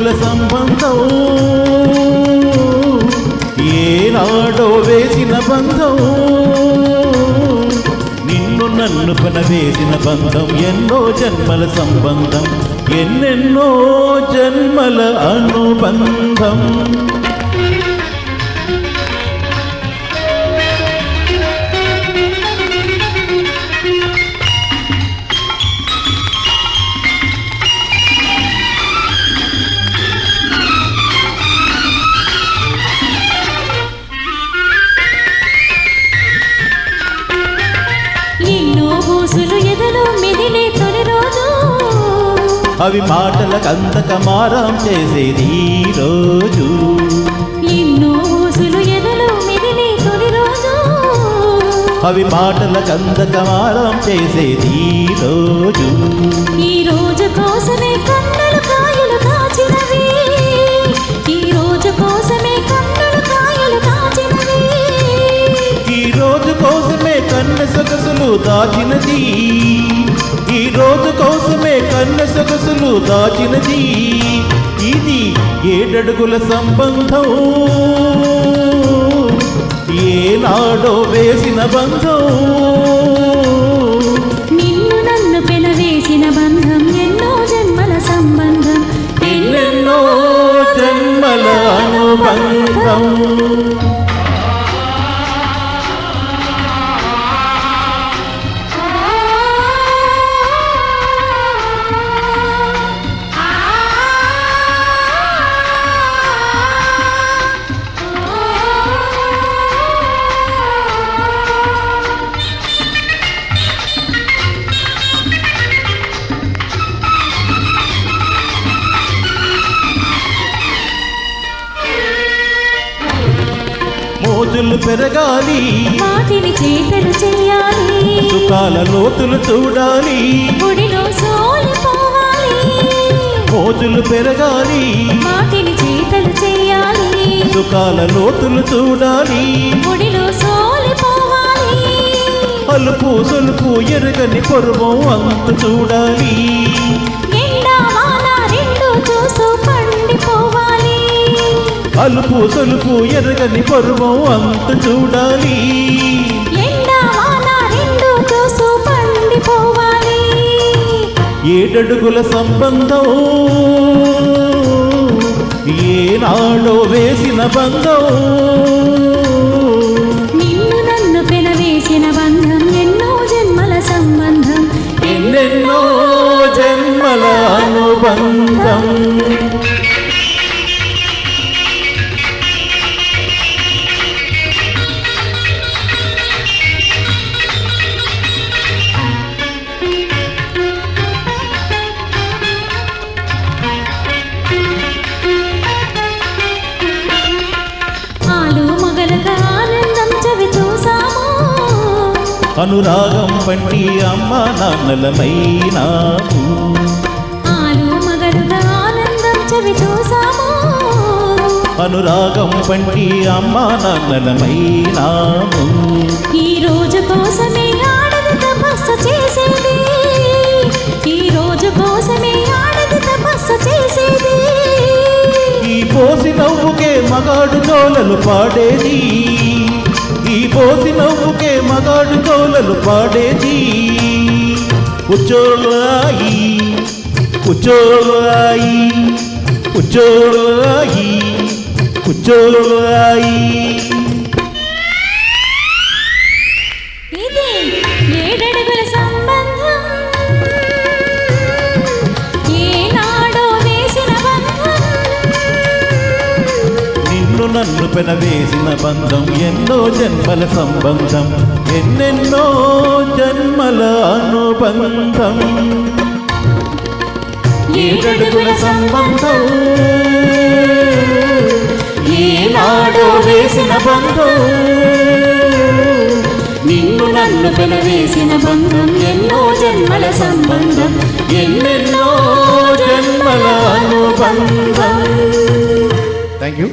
ఏడడుగుల సంబంధం ఏనాడో వేసిన బంధం నిన్ను నన్ను పెనవేసిన బంధం ఎన్నో జన్మల సంబంధం ఎన్నెన్నో జన్మల అనుబంధం అవి మాటల కంతక మారం చేసేది ఈ రోజు ఎన్నో ఊసులు ఎదలో మెదిలే తొలి రోజు అవి మాటల కంతక మారం చేసేది ఈ రోజు కోసమే కన్నులు కాయలు కాచినవి ఈ రోజు కోసమే కన్నులు కాయలు కాచినవి ఈ రోజు కోసమే కన్ను సొగసులు దాచినది ఈ రోజు కోసమే కన్ను సొగసులు దాచినది ఇది ఏడడుగుల సంబంధం ఏనాడో వేసిన బంధం నిన్ను నన్ను పెనవేసిన బంధం ఎన్నో జన్మల సంబంధం ఎన్నెన్నో జన్మల అనుబంధం మోజులు పెరగాలి మాటిని చేతలు చెయ్యాలి సుఖాల లోతులు చూడాలి గుడిలో సోలిపోవాలి మోజులు పెరగాలి మాటిని చేతలు చెయ్యాలి సుఖాల లోతులు చూడాలి గుడిలో సోలిపోవాలి అలుపు సొలుపు ఎరగని పొరువం అంతు చూడాలి ఎండా వాన రెండు చూస్తూ పండిపోవాలి అలుపు సొలుపు ఎరగని పొరువం అంతు చూడాలి ఎండా వాన రెండు చూస్తూ పండిపోవాలి ఏడడుగుల సంబంధం ఏనాడో వేసిన బంధం నిన్ను నన్ను పెనవేసిన బంధం ఎన్నో జన్మల సంబంధం ఎన్నెన్నో జన్మల అనుబంధం అనురాగం పండి అమ్మ నాన్నలమైనాము ఆలు మగలుగా ఆనందం చవి చూసాము అనురాగం పండి అమ్మ నాన్నలమైనాము ఈ రోజు కోసమే ఆడది తపస్సు చేసేది ఈ రోజు కోసమే ఆడది తపస్సు చేసేది ఈ పోసి నవ్వుకే మగాడు తోలలు పాడేది ఈ పోసి నవ్వుకే మగాడు తోలలు పాడేది ఉచ్చోళాయి ఉచ్చోళాయి ఉచ్చోళాయి ఉచ్చోళాయి ఇది ఏడడుగుల సంబంధం ఏనాడో వేసిన బంధం నిన్ను నన్ను పెనవేసిన బంధం ఎన్నో జన్మల సంబంధం ఎన్నెన్నో జన్మల అనుబంధం ఏడడుగుల సంబంధం ఏనాడో వేసిన బంధం నిన్ను నన్ను పెనవేసిన బంధం ఎన్నో జన్మల సంబంధం ఎన్నెన్నో జన్మల అనుబంధం. Thank you.